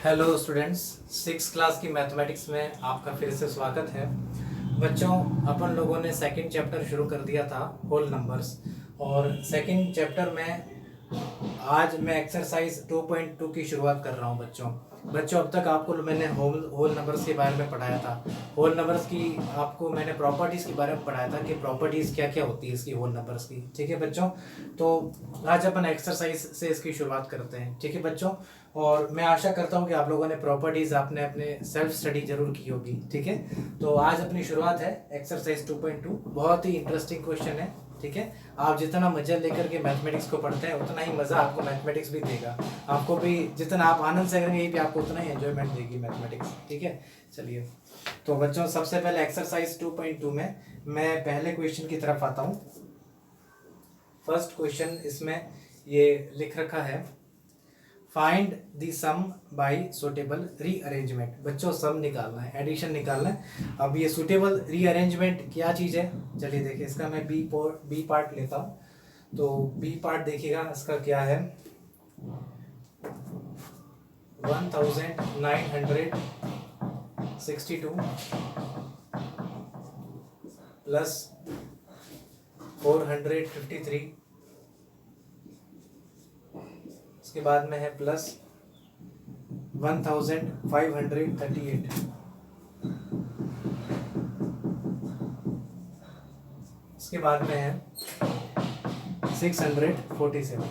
Hello students, six class की mathematics में आपका फिर से स्वागत है। बच्चों, अपन लोगों ने सेकंड चैप्टर शुरू कर दिया था होल नंबर्स, और सेकंड चैप्टर में आज मैं एक्सरसाइज 2.2 की शुरुआत कर रहा हूँ। बच्चों अब तक आपको मैंने होल होल नंबर्स के बारे में पढ़ाया था। होल नंबर्स की आपको मैंने प्रॉपर्टीज़ के बारे में पढ़ाया था कि प्रॉपर्टीज़ क्या क्या होती है इसकी होल नंबर्स की। ठीक है बच्चों, तो आज अपन एक्सरसाइज से इसकी शुरुआत करते हैं। ठीक है बच्चों, और मैं आशा करता हूँ कि आप लोगों ने प्रॉपर्टीज़ आपने अपने सेल्फ स्टडी जरूर की होगी। ठीक है, तो आज अपनी शुरुआत है एक्सरसाइज 2.2। बहुत ही इंटरेस्टिंग क्वेश्चन है। ठीक है, आप जितना मजा लेकर के मैथमेटिक्स को पढ़ते हैं उतना ही मज़ा आपको मैथमेटिक्स भी देगा। आपको भी जितना आप आनंद से करेंगे यही भी आपको उतना ही एंजॉयमेंट देगी मैथमेटिक्स। ठीक है, चलिए तो बच्चों सबसे पहले एक्सरसाइज 2.2 में मैं पहले क्वेश्चन की तरफ आता हूँ। फर्स्ट क्वेश्चन इसमें ये लिख रखा है, find the sum by suitable rearrangement. बच्चों सम निकालना है, एडिशन निकालना है। अब ये सुटेबल रीअरेंजमेंट क्या चीज़ है, चलिए देखिए। इसका मैं बी पार्ट लेता हूँ। तो बी पार्ट देखिएगा, इसका क्या है, 1962 प्लस 453, इसके बाद में है प्लस 1538, इसके बाद में है 647।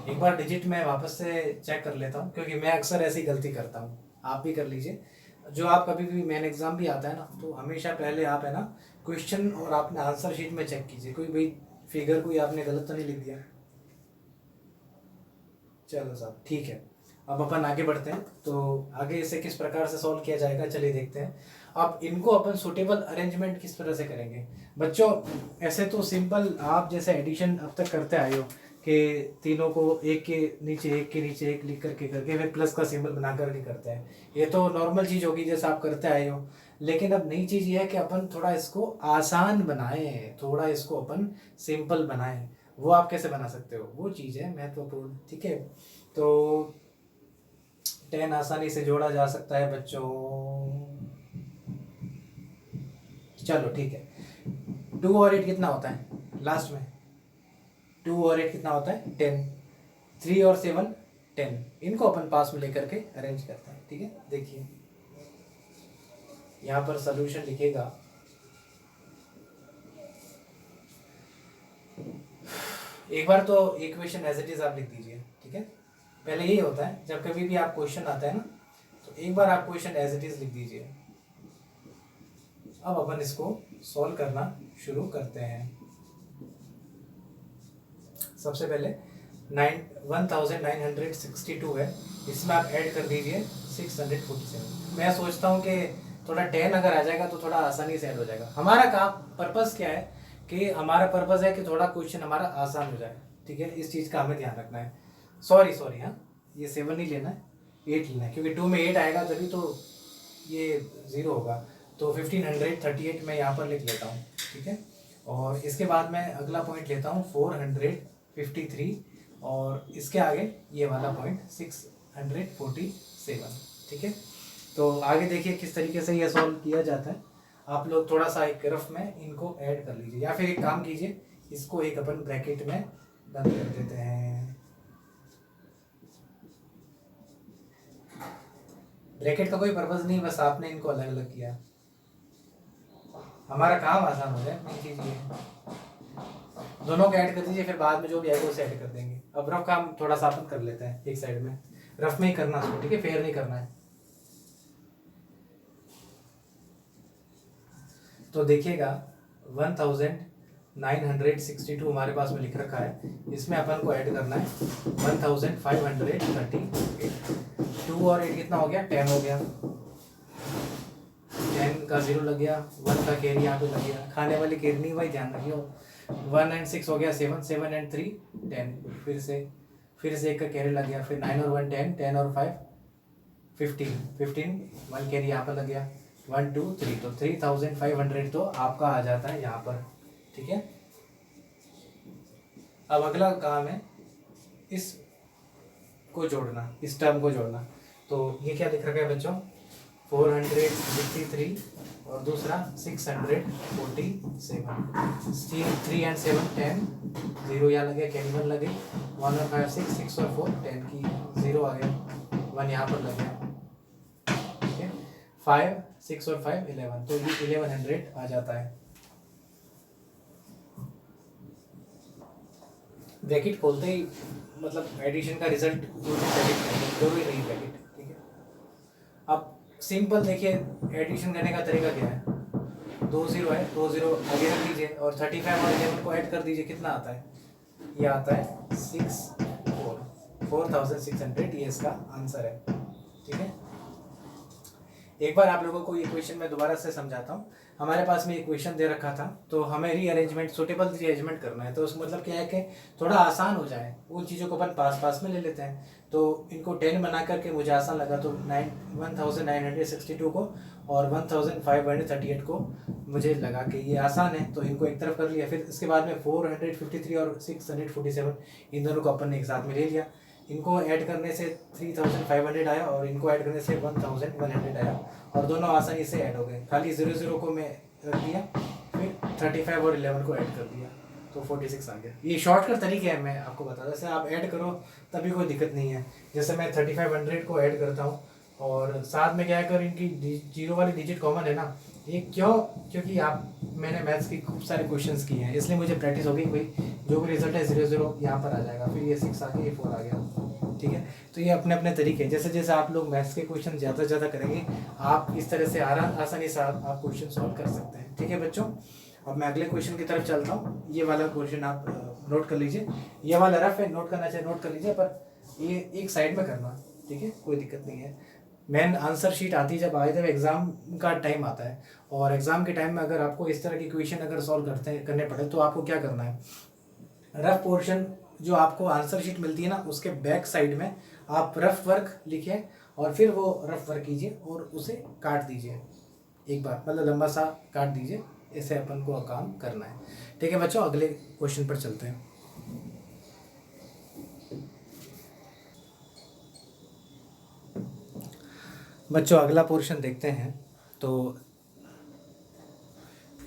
एक बार डिजिट में वापस से चेक कर लेता हूँ क्योंकि मैं अक्सर ऐसी गलती करता हूँ, आप भी कर लीजिए। जो आप कभी भी मेन एग्जाम भी आता है ना, तो हमेशा पहले आप है ना क्वेश्चन और आपने आंसर शीट में चेक कीजिए, कोई भाई फिगर कोई आपने गलत तो नहीं लिख दिया। चलो साहब ठीक है, अब अपन आगे बढ़ते हैं। तो आगे इसे किस प्रकार से सॉल्व किया जाएगा चलिए देखते हैं। अब इनको अपन सुटेबल अरेंजमेंट किस तरह से करेंगे बच्चों। ऐसे तो सिंपल आप जैसे एडिशन अब तक करते आए हो कि तीनों को एक के नीचे एक लिख करके करके फिर प्लस का सिंबल बना करके करते हैं, ये तो नॉर्मल चीज़ होगी जैसे आप करते आए हो। लेकिन अब नई चीज़ ये है कि अपन थोड़ा इसको आसान बनाएं, थोड़ा इसको अपन सिंपल बनाएं। वो आप कैसे बना सकते हो, वो चीज़ है महत्वपूर्ण। ठीक है, तो 10 आसानी से जोड़ा जा सकता है बच्चों। चलो ठीक है, 2 और 8 कितना होता है लास्ट में, 2 और 8 कितना होता है 10, 3 और 7 10। इनको अपन पास में लेकर के अरेंज करते हैं। ठीक है, देखिए यहाँ पर सोल्यूशन लिखेगा, एक बार तो इक्वेशन एज इट इज आप लिख दीजिए। ठीक है, पहले यही होता है जब कभी भी आप क्वेश्चन आता है ना, तो एक बार आप क्वेश्चन एज इट इज लिख दीजिए। अब अपन इसको सॉल्व करना शुरू करते हैं। सबसे पहले 1962 है, इसमें आप ऐड कर दीजिए 647। मैं सोचता हूँ कि थोड़ा 10 अगर आ जाएगा तो थोड़ा आसानी से ऐड हो जाएगा। हमारा काम पर्पस क्या है कि हमारा पर्पस है कि थोड़ा क्वेश्चन हमारा आसान हो जाए। ठीक है, इस चीज़ का हमें ध्यान रखना है। सॉरी हाँ, ये 7 नहीं लेना है, 8 लेना है, क्योंकि 2 में 8 आएगा तभी तो ये 0 होगा। तो 1538 मैं यहाँ पर लिख लेता हूँ। ठीक है, और इसके बाद मैं अगला पॉइंट लेता हूँ 453, और इसके आगे ये वाला पॉइंट 647। ठीक है, तो आगे देखिए किस तरीके से ये सॉल्व किया जाता है। आप लोग थोड़ा सा एक रफ में इनको ऐड कर लीजिए, या फिर एक काम कीजिए, इसको एक अपन ब्रैकेट में बंद कर देते हैं। ब्रैकेट का कोई पर्पज नहीं, बस आपने इनको अलग अलग किया, हमारा काम आसान हो जाए, मेन चीज़ ये है। दोनों को ऐड कर दीजिए, फिर बाद में जो भी आएगा उसे ऐड कर देंगे। अब रफ काम थोड़ा सा अपन कर लेते हैं एक साइड में, रफ में ही करना उसको। ठीक है, फेयर नहीं करना है। तो देखिएगा 1962 हमारे पास में लिख रखा है, इसमें अपन को ऐड करना है 1538। 2 और 8 कितना हो गया, 10 हो गया। 10 का 0 लग गया, 1 का कैरी यहाँ पे लग गया, खाने वाली कैरी नहीं भाई, ध्यान रखियो। 1 एंड 6 हो गया 7, 7 एंड 3 10, फिर से 1 का कैरी लग गया, फिर 9 और 1 10, 10 और 5 15, 1 कैरी यहाँ पर लग गया, 1 2 3, तो 3500 तो आपका आ जाता है यहाँ पर। ठीक है, अब अगला काम है इस को जोड़ना, इस टर्म को जोड़ना। तो ये क्या लिख रखा है बच्चों, 453 और दूसरा 647, 3 and 7 10, 0 यहाँ लगे, कैनिमल लगे, 1 और 5 6, 6 और 4 10 की 0 आ गया, 1 यहाँ पर लग गया, ठीक है, 5 6 और 5 11, तो ये 1100 आ जाता है। ब्रैकेट खोलते ही मतलब एडिशन का रिजल्ट जरूरी नहीं ब्रैकेट, ठीक है। अब सिंपल देखिए एडिशन करने का तरीका क्या है, 2 0 है, 2 0 आगे रख दीजिए और 35 और 11 को ऐड कर दीजिए, कितना आता है, ये आता है 4600, ये इसका आंसर है, ठीक है। एक बार आप लोगों को ये क्वेश्चन मैं दोबारा से समझाता हूँ। हमारे पास में एक क्वेश्चन दे रखा था, तो हमें रीअरेंजमेंट, सुटेबल रीअरेंजमेंट करना है, तो उस मतलब क्या है कि थोड़ा आसान हो जाए, उन चीज़ों को अपन पास पास में ले लेते हैं। तो इनको 10 बना करके मुझे आसान लगा, तो 1962 को और 1538 को मुझे लगा कि ये आसान है, तो इनको एक तरफ कर लिया। फिर इसके बाद में 453 और 647 इन दोनों को अपन ने एक साथ में ले लिया। इनको ऐड करने से 3500 आया और इनको ऐड करने से 1100 आया और दोनों आसानी से ऐड हो गए। खाली 00 को मैं रख दिया, फिर 35 और 11 को ऐड कर दिया, तो 46 आ गया। ये शॉर्टकट तरीके हैं, मैं आपको बता, जैसे आप ऐड करो तभी कोई दिक्कत नहीं है। जैसे मैं 3500 को ऐड करता हूँ और साथ में क्या कर, इनकी 0 वाली डिजिट कॉमन है ना, ये क्यों, क्योंकि मैंने मैथ्स की खूब सारे क्वेश्चंस किए हैं, इसलिए मुझे प्रैक्टिस हो गई भाई, जो भी रिजल्ट है 00 यहाँ पर आ जाएगा, फिर ये 6 आ गया, ये 4 आ गया, ठीक है। तो ये अपने अपने तरीके, जैसे जैसे आप लोग मैथ्स के क्वेश्चन ज़्यादा से ज़्यादा करेंगे, आप इस तरह से आसानी से आप क्वेश्चन सॉल्व कर सकते हैं, ठीक है बच्चों। अब मैं अगले क्वेश्चन की तरफ चलता हूँ। ये वाला क्वेश्चन आप नोट कर लीजिए, ये वाला रफ है, नोट करना चाहिए नोट कर लीजिए, पर ये एक साइड में करना, ठीक है, कोई दिक्कत नहीं है। मेन आंसर शीट आती है जब एग्जाम का टाइम आता है, और एग्जाम के टाइम में अगर आपको इस तरह की क्वेश्चन अगर सॉल्व करने पड़े, तो आपको क्या करना है, रफ पोर्शन जो आपको आंसर शीट मिलती है ना, उसके बैक साइड में आप रफ वर्क लिखिए और फिर वो रफ वर्क कीजिए और उसे काट दीजिए एक बार, मतलब लंबा सा काट दीजिए, ऐसे अपन को काम करना है, ठीक है बच्चों। अगले क्वेश्चन पर चलते हैं। बच्चों अगला पोर्शन देखते हैं, तो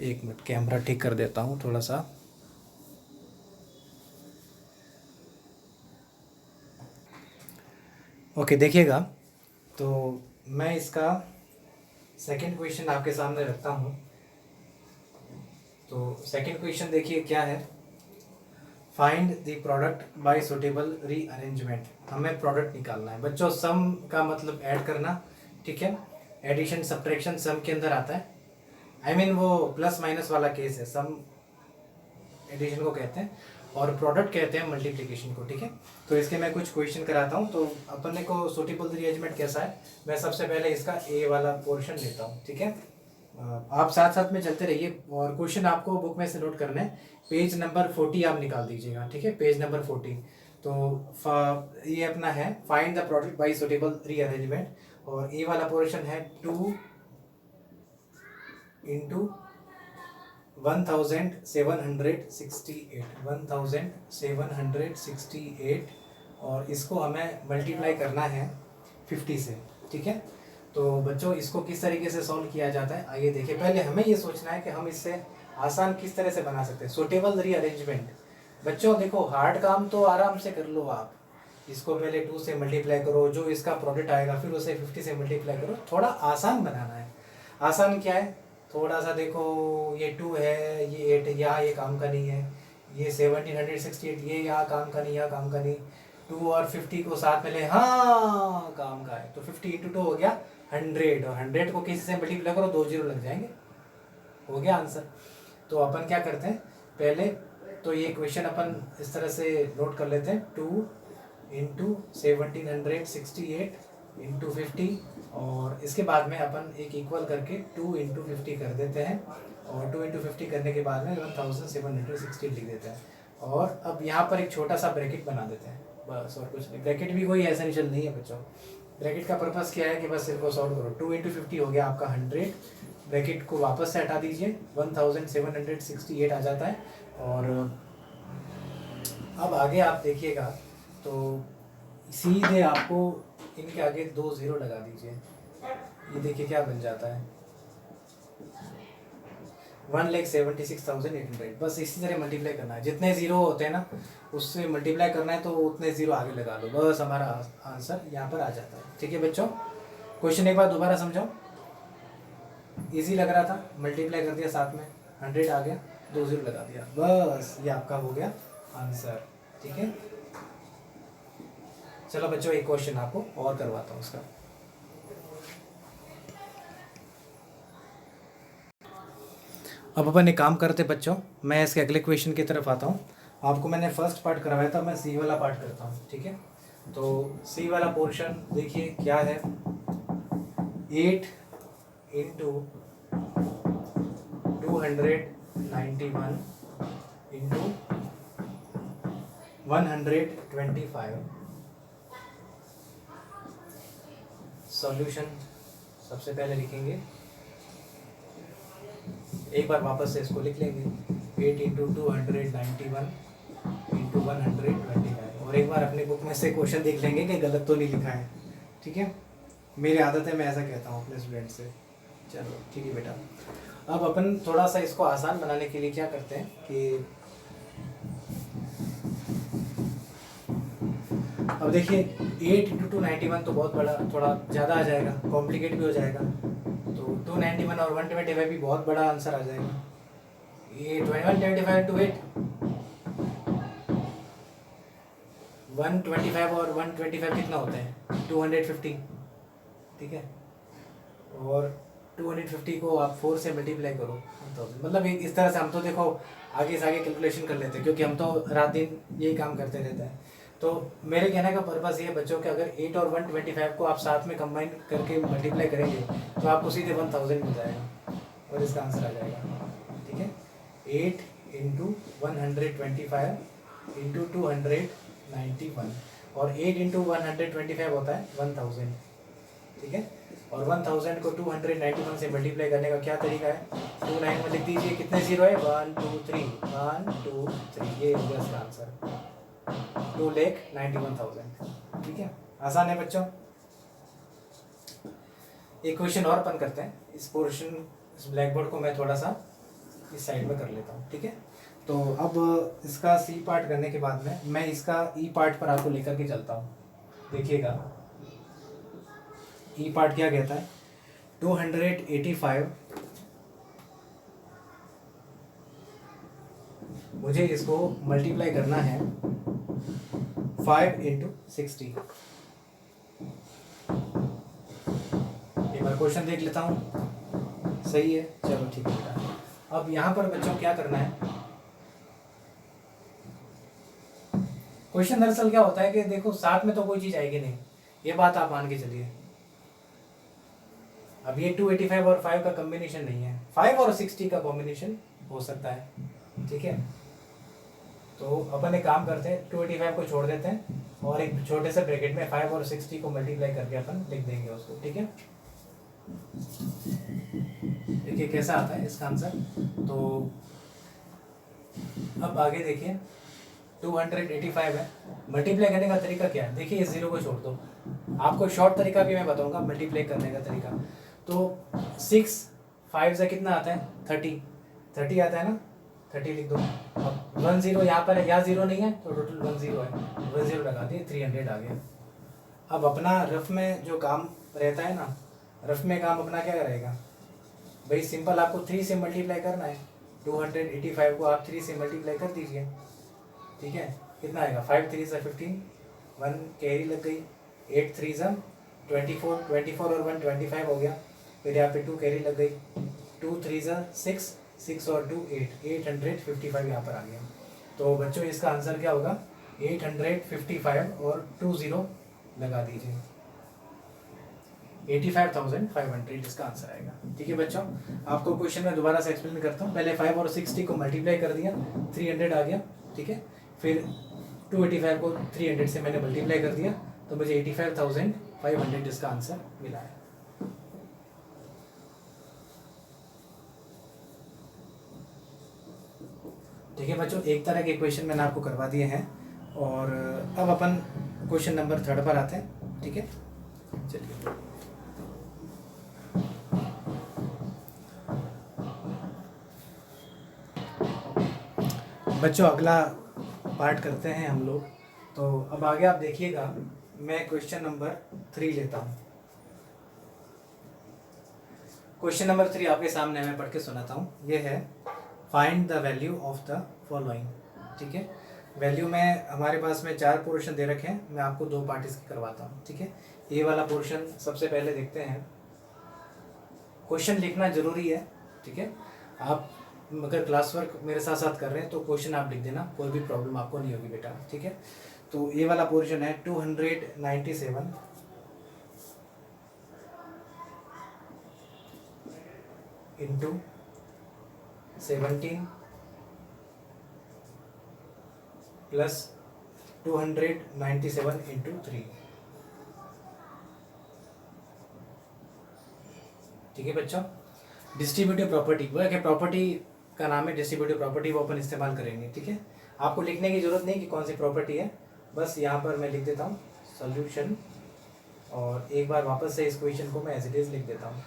एक मिनट कैमरा ठीक कर देता हूँ थोड़ा सा। ओके देखिएगा, तो मैं इसका सेकंड क्वेश्चन आपके सामने रखता हूँ। तो सेकंड क्वेश्चन देखिए क्या है, find the product bye suitable rearrangement. हमें प्रोडक्ट निकालना है बच्चों, सम का मतलब ऐड करना, ठीक है, एडिशन सब्ट्रैक्शन सम के अंदर आता है, आई मीन वो प्लस माइनस वाला केस है, सम एडिशन को कहते हैं और प्रोडक्ट कहते हैं मल्टीप्लिकेशन को, ठीक है। तो इसके मैं कुछ क्वेश्चन कराता हूँ। तो अपन को सुटेबल रीअरेंजमेंट कैसा है, मैं सबसे पहले इसका ए वाला पोर्शन लेता हूँ, ठीक है। आप साथ साथ में चलते रहिए और क्वेश्चन आपको बुक में से नोट करना है। पेज नंबर 40 आप निकाल दीजिएगा, ठीक है, पेज नंबर 40। तो ये अपना है find the product bye suitable rearrangement, और ये वाला पोर्शन है 2 इंटू 1768 और इसको हमें मल्टीप्लाई करना है 50 से, ठीक है। तो बच्चों इसको किस तरीके से सॉल्व किया जाता है, आइए देखिए। पहले हमें ये सोचना है कि हम इससे आसान किस तरह से बना सकते हैं सुटेबल रीअरेंजमेंट। बच्चों देखो हार्ड काम तो आराम से कर लो आप, इसको पहले 2 से मल्टीप्लाई करो, जो इसका प्रोडक्ट आएगा फिर उसे 50 से मल्टीप्लाई करो, थोड़ा आसान बनाना है। आसान क्या है, थोड़ा सा देखो, ये 2 है, ये 8 है, यहाँ ये काम का नहीं है, ये 1768 ये यहाँ काम का नहीं, यहाँ काम का नहीं, 2 और 50 को साथ में ले, हाँ काम का है। तो 50 इंटू 2 हो गया 100, और 100 को किसी से मल्टीप्लाई करो, 2 0 लग जाएंगे, हो गया आंसर। तो अपन क्या करते हैं पहले, तो ये क्वेश्चन अपन इस तरह से नोट कर लेते हैं, 2 इंटू 1768 इंटू 50, और इसके बाद में अपन एक इक्वल करके 2 इंटू 50 कर देते हैं, और 2 इंटू 50 करने के बाद में 1760 लिख देते हैं। और अब यहाँ पर एक छोटा सा ब्रैकेट बना देते हैं, बस और कुछ नहीं। ब्रैकेट भी कोई एसेंशियल नहीं है बच्चों, ब्रैकेट का पर्पस क्या है कि बस इनको सॉल्व करो। 2 इंटू 50 हो गया आपका 100, ब्रैकेट को वापस से हटा दीजिए, 1768 आ जाता है। और अब आगे आप देखिएगा तो सीधे आपको इनके आगे 2 0 लगा दीजिए, ये देखिए क्या बन जाता है 1,76,800। बस इसी तरह मल्टीप्लाई करना है, जितने ज़ीरो होते हैं ना उससे मल्टीप्लाई करना है, तो उतने ज़ीरो आगे लगा लो, बस हमारा आंसर यहाँ पर आ जाता है। ठीक है बच्चों, क्वेश्चन एक बार दोबारा समझाओ। इजी लग रहा था, मल्टीप्लाई कर दिया साथ में, 100 आ गया, 2 0 लगा दिया, बस ये आपका हो गया आंसर। ठीक है, चलो बच्चों एक क्वेश्चन आपको और करवाता हूँ उसका। अब अपन एक काम करते बच्चों, मैं इसके अगले क्वेश्चन की तरफ आता हूँ। आपको मैंने फर्स्ट पार्ट करवाया था, मैं सी वाला पार्ट करता हूँ। ठीक है, तो सी वाला पोर्शन देखिए क्या है, 8 इंटू 291 इंटू 125। सॉल्यूशन सबसे पहले लिखेंगे, एक बार वापस से इसको लिख लेंगे, 8 इंटू 291 इंटू 125, और एक बार अपनी बुक में से क्वेश्चन देख लेंगे कि गलत तो नहीं लिखा है। ठीक है, मेरी आदत है, मैं ऐसा कहता हूँ अपने स्टूडेंट से। चलो ठीक है बेटा, अब अपन थोड़ा सा इसको आसान बनाने के लिए क्या करते हैं कि अब देखिए 8 इंटू 291 तो बहुत बड़ा, थोड़ा ज़्यादा आ जाएगा, कॉम्प्लिकेट भी हो जाएगा, तो 291 और 125 भी बहुत बड़ा आंसर आ जाएगा। ये 125 टू 8, 125 और 125 कितना होता है 250। ठीक है, और 250 को आप 4 से मल्टीप्लाई करो 1000, मतलब इस तरह से हम तो देखो आगे से आगे कैलकुलेशन कर लेते हैं, क्योंकि हम तो रात दिन यही काम करते रहते हैं। तो मेरे कहने का पर्पस ये है बच्चों कि अगर 8 और 125 को आप साथ में कंबाइन करके मल्टीप्लाई करेंगे तो आपको सीधे 1000 मिल जाएगा और इसका आंसर आ जाएगा। ठीक है, 8 इंटू 125 इंटू 291, और 8 इंटू 125 होता है 1000। ठीक है, और 1000 को 291 से मल्टीप्लाई करने का क्या तरीका है, 29 में लिख दीजिए, कितने जीरो है 1 2 3, 1 2 3, ये हो गया इसका आंसर 2,91,000। ठीक है, आसान है बच्चों। एक क्वेश्चन और अपन करते हैं, इस पोर्शन, इस ब्लैक बोर्ड को मैं थोड़ा सा इस साइड में कर लेता हूँ। ठीक है, तो अब इसका सी पार्ट करने के बाद में मैं इसका ई पार्ट पर आपको लेकर के चलता हूँ। देखिएगा ई पार्ट क्या कहता है, 285, मुझे इसको मल्टीप्लाई करना है 5 इंटू 60। एक बार क्वेश्चन देख लेता हूँ, सही है, चलो ठीक है बेटा। अब यहाँ पर बच्चों क्या करना है, क्वेश्चन दरअसल क्या होता है कि देखो साथ में तो कोई चीज़ आएगी नहीं, ये बात आप मान के चलिए। अब ये 285 और 5 का कॉम्बिनेशन नहीं है, 5 और 60 का कॉम्बिनेशन हो सकता है। ठीक है, तो अपन एक काम करते हैं, 285 को छोड़ देते हैं और एक छोटे से ब्रैकेट में 5 और 60 को मल्टीप्लाई करके अपन लिख देंगे उसको। ठीक है, देखिए कैसा आता है इसका आंसर। तो अब आगे देखिए 285 है, मल्टीप्लाई करने का तरीका क्या है, देखिए इस जीरो को छोड़ दो, आपको शॉर्ट तरीका भी मैं बताऊंगा मल्टीप्लाई करने का तरीका। तो 6 5 से कितना आता है 30 आता है ना, 30 लिख दो। अब 10 यहाँ पर है, यहाँ जीरो नहीं है तो टोटल 10 है, 10 लगा दिए, 300 आ गया। अब अपना रफ में जो काम रहता है ना, रफ में काम अपना क्या रहेगा भाई, सिंपल आपको 3 से मल्टीप्लाई करना है, 285 को आप 3 से मल्टीप्लाई कर दीजिए। ठीक है, कितना आएगा 5 3 से 15, 1 कैरी लग गई, 8 3 से 24 और 125 हो गया, फिर यहाँ पे 2 कैरी लग गई, 2 3 से 6 और 2 8, 855 यहाँ पर आ गया। तो बच्चों इसका आंसर क्या होगा 855 और 2 0 लगा दीजिए, 85,500 इसका आंसर आएगा। ठीक है बच्चों, आपको क्वेश्चन में दोबारा से एक्सप्लेन करता हूँ। पहले 5 और 60 को मल्टीप्लाई कर दिया, 300 आ गया। ठीक है, फिर 285 को 300 से मैंने मल्टीप्लाई कर दिया, तो मुझे 85,500 इसका आंसर मिला है। ठीक है बच्चों, एक तरह के क्वेश्चन मैंने आपको करवा दिए हैं, और अब अपन क्वेश्चन नंबर 3 पर आते हैं। ठीक है, चलिए बच्चों, अगला पार्ट करते हैं हम लोग। तो अब आगे आप देखिएगा, मैं क्वेश्चन नंबर 3 लेता हूँ। क्वेश्चन नंबर 3 आपके सामने मैं पढ़ के सुनाता हूँ। ये है find the value of the following. ठीक है, वैल्यू में हमारे पास में 4 पोर्शन दे रखे हैं, मैं आपको 2 पार्ट इसके करवाता हूँ। ठीक है, ये वाला पोर्शन सबसे पहले देखते हैं। क्वेश्चन लिखना जरूरी है। ठीक है, आप अगर क्लास वर्क मेरे साथ साथ कर रहे हैं तो क्वेश्चन आप लिख देना, कोई भी प्रॉब्लम आपको नहीं होगी बेटा। ठीक है, तो ये वाला पोर्शन है 297 इंटू 17 प्लस 297 इंटू 3। ठीक है बच्चों, डिस्ट्रीब्यूटिव प्रॉपर्टी, वो एक प्रॉपर्टी का नाम है डिस्ट्रीब्यूटिव प्रॉपर्टी, वो अपन इस्तेमाल करेंगे। ठीक है, आपको लिखने की जरूरत नहीं कि कौन सी प्रॉपर्टी है, बस यहाँ पर मैं लिख देता हूँ सॉल्यूशन, और एक बार वापस से इस क्वेश्चन को मैं एज इट इज लिख देता हूँ।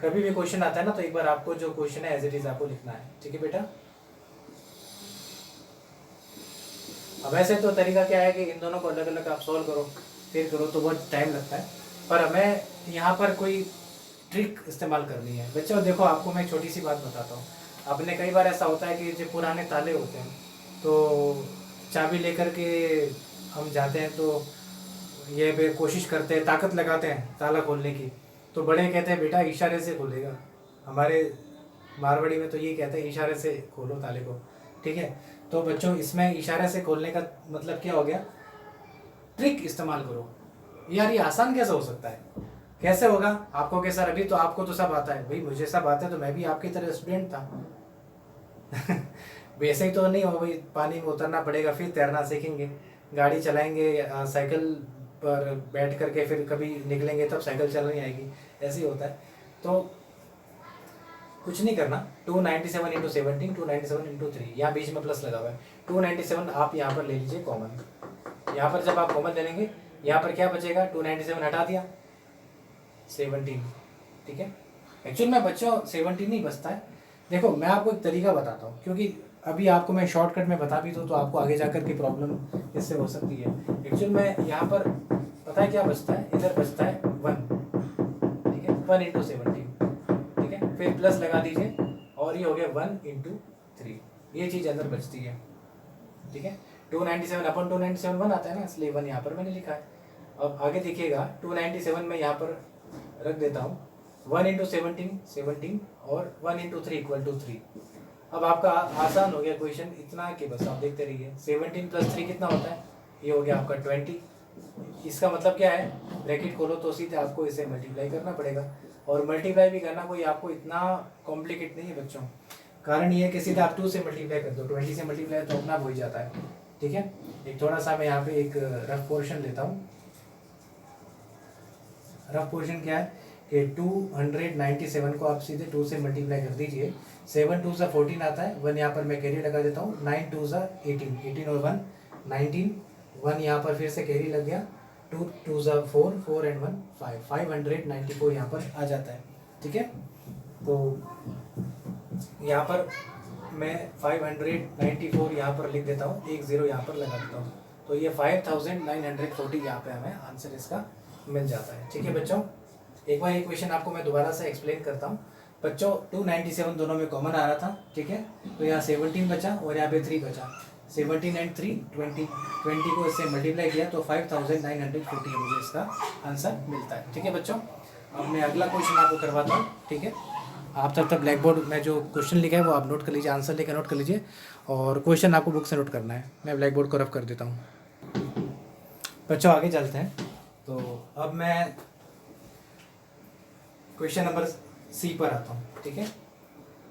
कभी भी क्वेश्चन आता है ना, तो एक बार आपको जो क्वेश्चन है एज इट इज आपको लिखना है। ठीक है बेटा, अब ऐसे तो तरीका क्या है कि इन दोनों को अलग अलग आप सॉल्व करो फिर करो तो बहुत टाइम लगता है, पर हमें यहाँ पर कोई ट्रिक इस्तेमाल करनी है। बच्चों देखो, आपको मैं छोटी सी बात बताता हूँ। अपने कई बार ऐसा होता है कि जो पुराने ताले होते हैं, तो चाबी लेकर के हम जाते हैं, तो ये भी कोशिश करते हैं, ताकत लगाते हैं ताला खोलने की, तो बड़े कहते हैं बेटा इशारे से खोलेगा। हमारे मारवाड़ी में तो ये कहते हैं इशारे से खोलो ताले को। ठीक है, तो बच्चों इसमें इशारे से खोलने का मतलब क्या हो गया, ट्रिक इस्तेमाल करो। यार ये आसान कैसे हो सकता है, कैसे होगा आपको के सर, अभी तो आपको तो सब आता है भाई, मुझे सब आता है, तो मैं भी आपकी तरह स्टूडेंट था। वैसे ही तो नहीं हो भाई, पानी में उतरना पड़ेगा, फिर तैरना सीखेंगे, गाड़ी चलाएंगे, साइकिल पर बैठ करके फिर कभी निकलेंगे तब साइकिल चलनी आएगी, ऐसे ही होता है। तो कुछ नहीं करना, 297 इंटू 17, 297 इंटू 3, यहाँ बीच में प्लस लगा हुआ है। 297 आप यहाँ पर ले लीजिए कॉमन, यहाँ पर जब आप कॉमन ले लेंगे यहाँ पर क्या बचेगा, 297 हटा दिया 17। ठीक है, एक्चुअल में बच्चों 17 नहीं बचता है। देखो मैं आपको एक तरीका बताता हूँ, क्योंकि अभी आपको मैं शॉर्टकट में बता भी दूँ तो आपको आगे जाकर की प्रॉब्लम इससे हो सकती है। एक्चुअल में यहाँ पर पता है क्या बचता है, इधर बचता है 1। ठीक है, 1 इंटू 17। ठीक है, फिर प्लस लगा दीजिए, और ये हो गया 1 इंटू 3, ये चीज़ अंदर बचती है। ठीक है, 297 अपन 297 1 आता है ना, इसलिए 1 यहाँ पर मैंने लिखा है। अब आगे देखिएगा, 297 में यहाँ पर रख देता हूँ 1 इंटू 17 और 1 इंटू 3 इक्वल टू 3। अब आपका आसान हो गया क्वेश्चन, इतना कि बस आप देखते रहिए। 17 प्लस 3 कितना होता है, ये हो गया आपका 20। इसका मतलब क्या है, ब्रैकेट खोलो तो सीधे आपको इसे मल्टीप्लाई करना पड़ेगा, और मल्टीप्लाई भी करना कोई आपको इतना कॉम्प्लिकेट नहीं है बच्चों। कारण ये है कि सीधा आप 2 से मल्टीप्लाई कर दो, 20 से मल्टीप्लाई तो अपना हो ही जाता है। ठीक है, एक थोड़ा सा मैं यहाँ पे एक रफ पोर्शन लेता हूँ। रफ पोर्शन क्या है कि 297 को आप सीधे 2 से मल्टीप्लाई कर दीजिए। 7 2 14 आता है, 1 यहाँ पर मैं कैरी लगा देता हूँ। 9 2 18, 18 और 1 19, 1 यहाँ पर फिर से कैरी लग गया। 2 2 4, 4 एंड 1 5, 594 यहाँ पर आ जाता है। ठीक है, तो यहाँ पर मैं 594 यहाँ पर लिख देता हूँ, एक 0 यहाँ पर लगा देता हूँ, तो ये 5940 यहाँ पे हमें आंसर इसका मिल जाता है। ठीक है बच्चों, एक बार ये क्वेश्चन आपको मैं दोबारा से एक्सप्लेन करता हूँ। बच्चों 297 दोनों में कॉमन आ रहा था। ठीक है, तो यहाँ 17 बचा और यहाँ पे 3 बचा। 17 एंड 3 20, 20 को इससे मल्टीप्लाई किया तो 5940 मुझे इसका आंसर मिलता है। ठीक है बच्चों, अब मैं अगला क्वेश्चन आपको करवाता हूँ। ठीक है, आप तब तक ब्लैक बोर्ड में जो क्वेश्चन लिखा है वो आप नोट कर लीजिए, आंसर लेकर नोट कर लीजिए, और क्वेश्चन आपको बुक से नोट करना है। मैं ब्लैक बोर्ड को रफ कर देता हूँ। बच्चों आगे चलते हैं। तो अब मैं क्वेश्चन नंबर सी पर आता हूँ। ठीक है,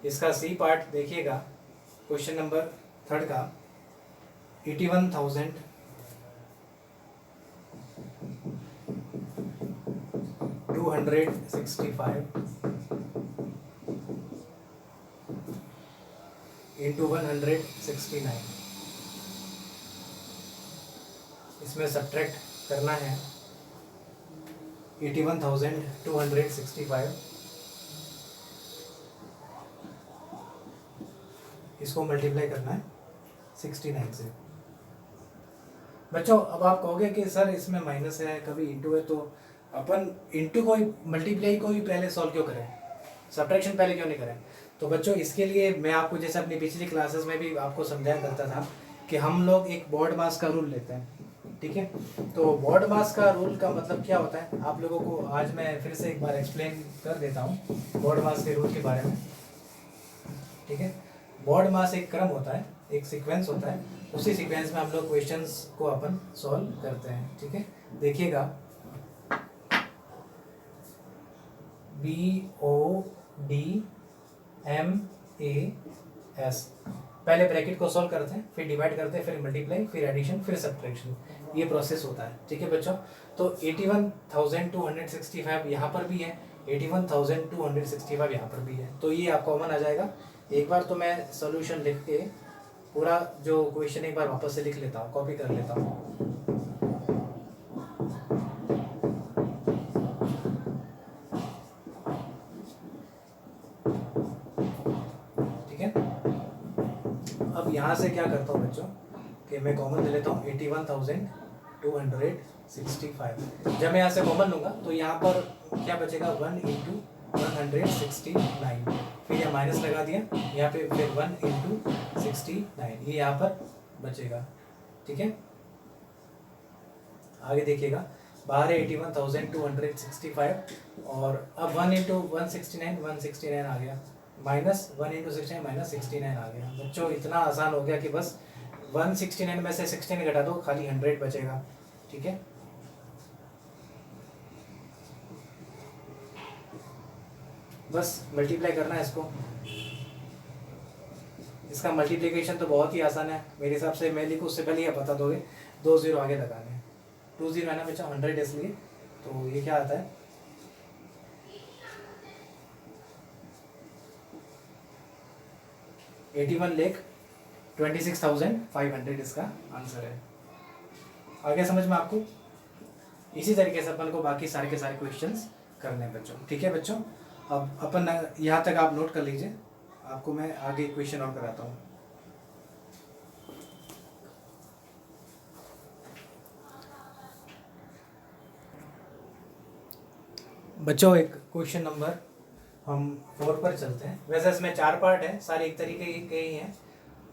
इसका सी पार्ट देखिएगा, क्वेश्चन नंबर 3 का 81,265 इंटू 169, इसमें सब्ट्रैक्ट करना है 81,265 इसको मल्टीप्लाई करना है 69 से। बच्चों अब आप कहोगे कि सर इसमें माइनस है कभी इंटू है, तो अपन इंटू को ही मल्टीप्लाई को ही पहले सॉल्व क्यों करें, सब्ट्रैक्शन पहले क्यों नहीं करें। तो बच्चों इसके लिए मैं आपको जैसे अपनी पिछली क्लासेस में भी आपको समझाया करता था कि हम लोग एक बोर्ड मास का रूल लेते हैं, ठीक है। तो बोर्ड मास का रूल का मतलब क्या होता है आप लोगों को आज मैं फिर से एक बार एक्सप्लेन कर देता हूँ बोर्ड मास के रूल के बारे में, ठीक है। बोर्ड मास एक क्रम होता है, एक सीक्वेंस होता है, उसी सीक्वेंस में हम लोग क्वेश्चंस को अपन सॉल्व करते हैं, ठीक है। देखिएगा BODMAS, पहले ब्रैकेट को सॉल्व करते हैं, फिर डिवाइड करते हैं, फिर मल्टीप्लाई, फिर एडिशन, फिर सब्ट्रैक्शन, ये प्रोसेस होता है, ठीक है बच्चों। तो 81,265 यहाँ पर भी है, 81,265 यहाँ पर भी है, तो ये आप कॉमन आ जाएगा। एक बार तो मैं सॉल्यूशन लिख के पूरा जो क्वेश्चन एक बार वापस से लिख लेता हूँ, कॉपी कर लेता हूँ। ठीक है, अब यहाँ से क्या करता हूँ बच्चों कि मैं कॉमन ले लेता हूँ 81,265। जब मैं यहाँ से कॉमन लूँगा तो यहाँ पर क्या बचेगा 1 इंटू 169, फिर यहाँ माइनस लगा दिया यहाँ पे, फिर 1 इंटू 69 ये यहाँ पर बचेगा, ठीक है। आगे देखिएगा बाहर है 81,265 और अब 1 इंटू 169 आ गया, माइनस 1 इंटू 69 माइनस 69 आ गया। बच्चों इतना आसान हो गया कि बस 169 में से 16 घटा दो, खाली 100 बचेगा, ठीक है। बस मल्टीप्लाई करना है इसको, इसका मल्टीप्लिकेशन तो बहुत ही आसान है मेरे हिसाब से, मैं लिखूँ उससे पहले ये बता दोगे 2 0 आगे लगाने हैं, 2 0 है ना बच्चा 100 इसलिए, तो ये क्या आता है 81,26,500 इसका आंसर है। आगे समझ में आपको, इसी तरीके से अपन को बाकी सारे के सारे क्वेश्चंस करने हैं बच्चों, ठीक है बच्चों। अब अपन यहाँ तक आप नोट कर लीजिए, आपको मैं आगे क्वेश्चन और कराता हूँ। बच्चों एक क्वेश्चन नंबर हम 4 पर चलते हैं। वैसे इसमें 4 पार्ट है, सारे एक तरीके के ही हैं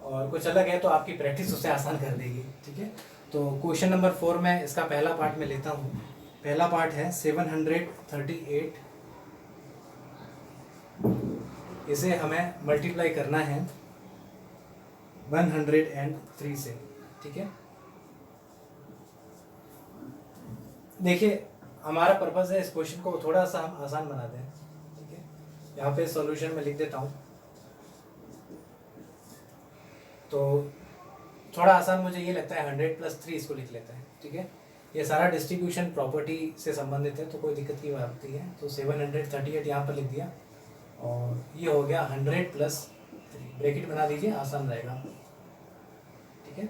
और कुछ अलग है तो आपकी प्रैक्टिस उससे आसान कर देगी, ठीक है। तो क्वेश्चन नंबर 4 में इसका पहला पार्ट में लेता हूँ। पहला पार्ट है 738, इसे हमें मल्टीप्लाई करना है 103 से, ठीक है। देखिए हमारा पर्पस है इस क्वेश्चन को थोड़ा सा हम आसान बना दें, ठीक है। यहाँ पे सॉल्यूशन में लिख देता हूँ, तो थोड़ा आसान मुझे ये लगता है 100 + 3 इसको लिख लेते हैं, ठीक है। ये सारा डिस्ट्रीब्यूशन प्रॉपर्टी से संबंधित है तो कोई दिक्कत की बात नहीं है। तो 738 यहाँ पर लिख दिया और ये हो गया 100 + 3, ब्रैकेट बना दीजिए आसान रहेगा, ठीक है।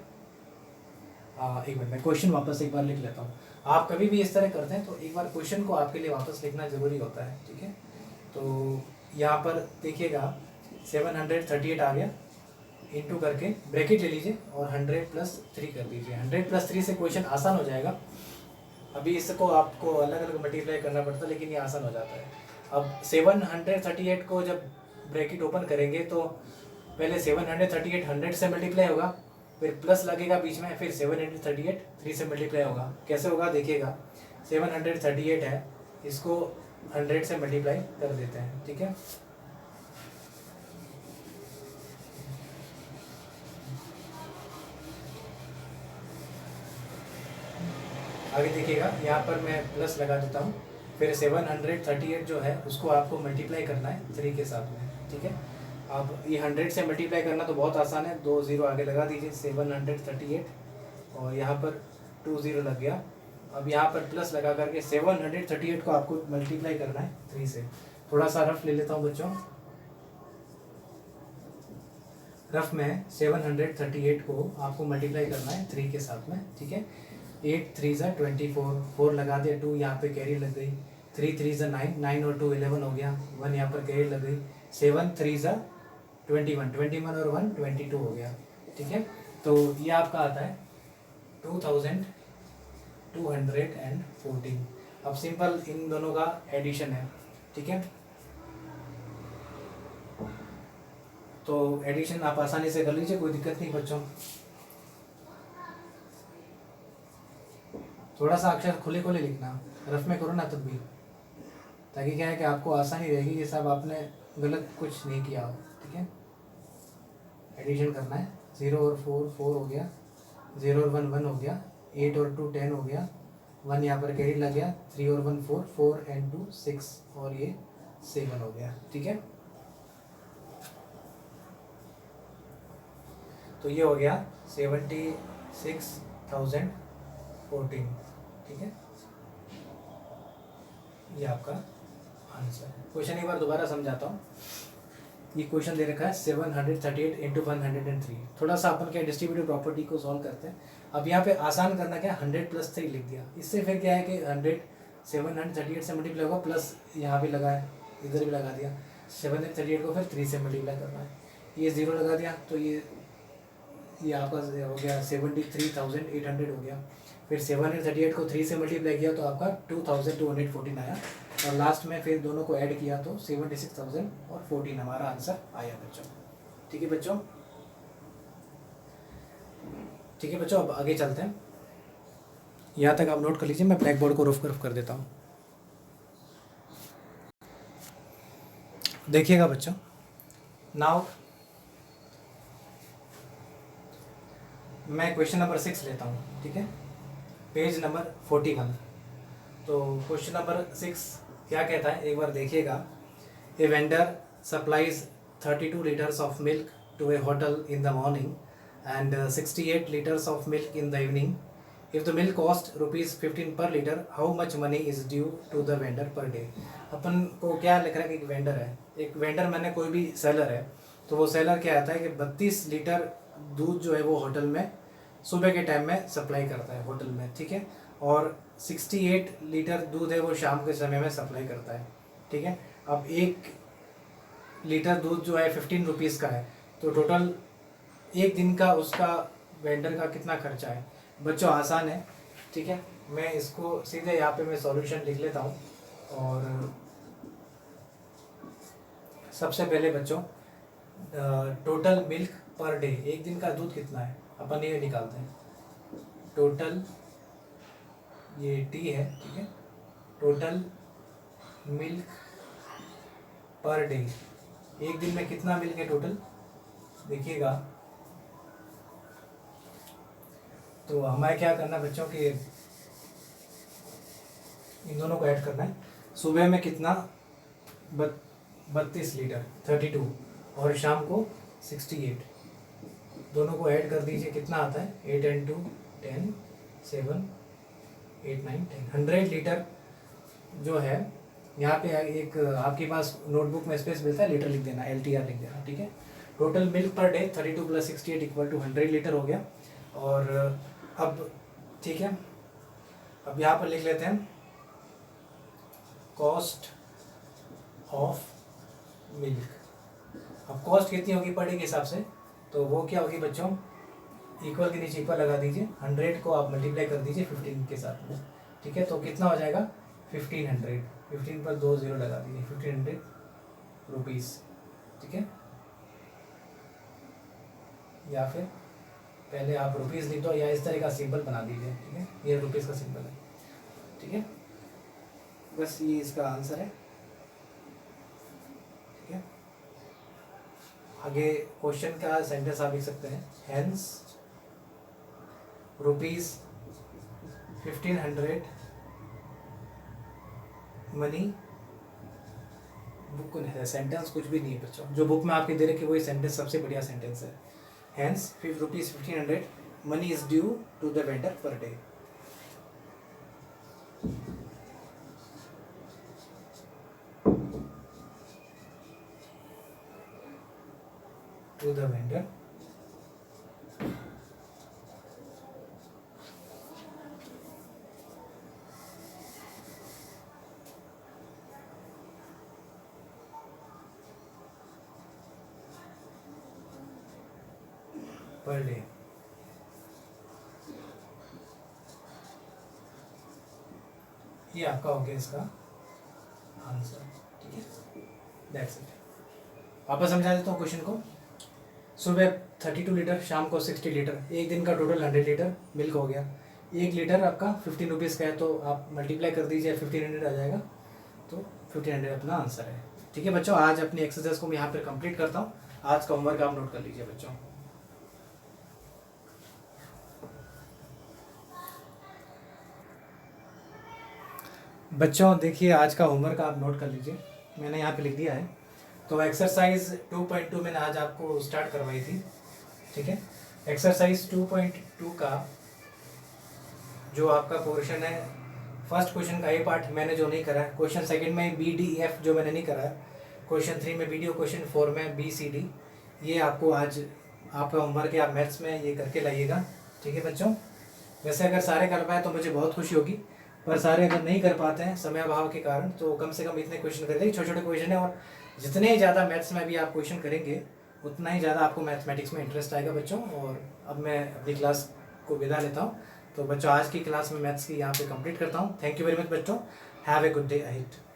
एक मिनट मैं क्वेश्चन वापस एक बार लिख लेता हूँ। आप कभी भी इस तरह करते हैं तो एक बार क्वेश्चन को आपके लिए वापस लिखना ज़रूरी होता है, ठीक है। तो यहाँ पर देखिएगा 738 आ गया, इंटू करके ब्रैकेट ले लीजिए और 100 + 3 कर दीजिए। 100 + 3 से क्वेश्चन आसान हो जाएगा। अभी इसको आपको अलग अलग मल्टीप्लाई करना पड़ता है लेकिन ये आसान हो जाता है। अब 738 को जब ब्रैकेट ओपन करेंगे तो पहले 738 100 से मल्टीप्लाई होगा, फिर प्लस लगेगा बीच में, फिर 738 3 से मल्टीप्लाई होगा। कैसे होगा देखिएगा, 738 है, इसको 100 से मल्टीप्लाई कर देते हैं, ठीक है। आगे देखिएगा यहाँ पर मैं प्लस लगा देता हूँ, फिर 738 जो है उसको आपको मल्टीप्लाई करना है 3 के साथ में, ठीक है। अब ये 100 से मल्टीप्लाई करना तो बहुत आसान है, 2 0 आगे लगा दीजिए 738 और यहाँ पर 2 0 लग गया। अब यहाँ पर प्लस लगा करके 738 को आपको मल्टीप्लाई करना है 3 से। थोड़ा सा रफ ले लेता हूँ बच्चों, रफ में 738 को आपको मल्टीप्लाई करना है 3 के साथ में, ठीक है। 8 3 ज़ा 24, 4 लगा दिया, 2 यहाँ पे कैरी लग गई, 3 3 ज़ा 9, 9 और 2 11 हो गया, 1 यहाँ पर कैरी लग गई, 7 3 ज़ा 21, 21 और 1 22 हो गया। ठीक है, तो ये आपका आता है 2214। अब सिंपल इन दोनों का एडिशन है। ठीक है, तो एडिशन आप आसानी से कर लीजिए, कोई दिक्कत नहीं बच्चों। थोड़ा सा अक्षर खुले खुले लिखना, रफ में करो ना तब भी, ताकि क्या है कि आपको आसानी रहेगी कि साहब आपने गलत कुछ नहीं किया हो। ठीक है, एडिशन करना है, 0 और 4 4 हो गया, 0 और 1 1 हो गया, 8 और 2 10 हो गया, 1 यहाँ पर कैरी लग गया, 3 और 1 4, 4 and 2 6 और ये 7 हो गया। ठीक है, तो ये हो गया 76,014। ठीक है, ये आपका आंसर है। क्वेश्चन एक बार दोबारा समझाता हूँ। ये क्वेश्चन दे रखा है 738 इंटू 103। थोड़ा सा अपन क्या डिस्ट्रीब्यूटिव प्रॉपर्टी को सॉल्व करते हैं। अब यहाँ पे आसान करना क्या, 100 + 3 लिख दिया। इससे फिर क्या है कि 100 738 से मल्टीप्लाई होगा, प्लस यहाँ भी लगा है, इधर भी लगा दिया। 738 को फिर 3 से मल्टीप्लाई करना है, ये 0 लगा दिया, तो ये आपका हो गया 73,800 हो गया। फिर 738 को 3 से मल्टीप्लाई किया तो आपका 2214 आया, और लास्ट में फिर दोनों को ऐड किया तो 76,014 हमारा आंसर आया बच्चों। ठीक है बच्चों, ठीक है बच्चों, अब आगे चलते हैं। यहाँ तक आप नोट कर लीजिए, मैं ब्लैक बोर्ड को रफ कर देता हूँ। देखिएगा बच्चों, नाउ मैं क्वेश्चन नंबर 6 लेता हूँ। ठीक है, पेज नंबर 41। तो क्वेश्चन नंबर 6 क्या कहता है, एक बार देखिएगा। A vendor supplies 32 litres of milk to a hotel in the morning and 68 litres of milk in the evening. If the milk cost ₹15 per litre, how much money is due to the vendor per day. अपन को क्या लिख रहा है कि एक vendor है, एक वेंडर मैंने कोई भी सेलर है, तो वो सेलर क्या आता है कि 32 लीटर दूध जो है वो होटल में सुबह के टाइम में सप्लाई करता है होटल में। ठीक है, और 68 लीटर दूध है वो शाम के समय में सप्लाई करता है। ठीक है, अब 1 लीटर दूध जो है 15 रुपीज़ का है, तो टोटल एक दिन का उसका वेंडर का कितना खर्चा है। बच्चों आसान है। ठीक है, मैं इसको सीधे यहाँ पे मैं सॉल्यूशन लिख लेता हूँ। और सबसे पहले बच्चों टोटल मिल्क पर डे, एक दिन का दूध कितना है अपन ये निकालते हैं। टोटल ये टी है। ठीक है, टोटल मिल्क पर डे, एक दिन में कितना मिल्क है टोटल, देखिएगा। तो हमें क्या करना बच्चों कि इन दोनों को ऐड करना है। सुबह में कितना 32 लीटर 32, और शाम को 68, दोनों को ऐड कर दीजिए, कितना आता है 8 and 2 10, 7 8 9 10, 100 लीटर जो है। यहाँ पे एक आपके पास नोटबुक में स्पेस मिलता है, लीटर लिख देना, LTR लिख देना। ठीक है, total milk per day 32 + 68 = 100 litre हो गया। और अब ठीक है, अब यहाँ पर लिख लेते हैं कॉस्ट ऑफ मिल्क। अब कॉस्ट कितनी होगी पर डे के हिसाब से, तो वो क्या होगी बच्चों, इक्वल के नीचे इक्वल लगा दीजिए, 100 को आप मल्टीप्लाई कर दीजिए 15 के साथ में। ठीक है, तो कितना हो जाएगा 1500, 15 पर 2 0 लगा दीजिए, 1500 रुपीज़। ठीक है, या फिर पहले आप रुपीज़ लिख दो, या इस तरह का सिंबल बना दीजिए। ठीक है, ये रुपीज़ का सिंबल है। ठीक है, बस ये इसका आंसर है। ठीक है, आगे क्वेश्चन का सेंटेंस आप लिख सकते हैं, हेंस ₹1500 मनी, बुक है, सेंटेंस कुछ भी नहीं है बच्चों, जो बुक में आपके दे रखे वही सेंटेंस सबसे बढ़िया सेंटेंस है। Hence ₹1500 money is due to the vendor per day. To the vendor per day. ये आपका हो गया इसका आंसर, ठीक है, दैट्स इट। वापस समझा देता हूँ क्वेश्चन को। सुबह 32 लीटर, शाम को 60 लीटर, एक दिन का टोटल 100 लीटर मिल्क हो गया। 1 लीटर आपका 15 रुपीज़ का है, तो आप मल्टीप्लाई कर दीजिए, 1500 आ जाएगा, तो 1500 अपना आंसर है। ठीक है बच्चों, आज अपनी एक्सरसाइज को मैं यहाँ पर कंप्लीट करता हूँ। आज का होमवर्क आप नोट कर लीजिए बच्चों। बच्चों देखिए, आज का होमवर्क आप नोट कर लीजिए, मैंने यहाँ पे लिख दिया है। तो एक्सरसाइज 2.2 मैंने आज आपको स्टार्ट करवाई थी, ठीक है। एक्सरसाइज 2.2 का जो आपका पोर्शन है, फर्स्ट क्वेश्चन का ए पार्ट मैंने जो नहीं करा है, क्वेश्चन सेकंड में BDF जो मैंने नहीं करा है, क्वेश्चन 3 में BD और क्वेश्चन 4 में BCD, ये आपको आज आपका होमवर्क है, आप मैथ्स में ये करके लाइएगा, ठीक है बच्चों। वैसे अगर सारे कर पाए तो मुझे बहुत खुशी होगी, पर सारे अगर नहीं कर पाते हैं समय अभाव के कारण, तो कम से कम इतने क्वेश्चन कर देंगे, छोटे छोटे क्वेश्चन है, और जितने ज़्यादा मैथ्स में भी आप क्वेश्चन करेंगे उतना ही ज़्यादा आपको मैथमेटिक्स में इंटरेस्ट आएगा बच्चों। और अब मैं अपनी क्लास को विदा लेता हूँ। तो बच्चों, आज की क्लास में मैथ्स की यहाँ पे कंप्लीट करता हूँ। थैंक यू वेरी मच बच्चों, have a good day ahead.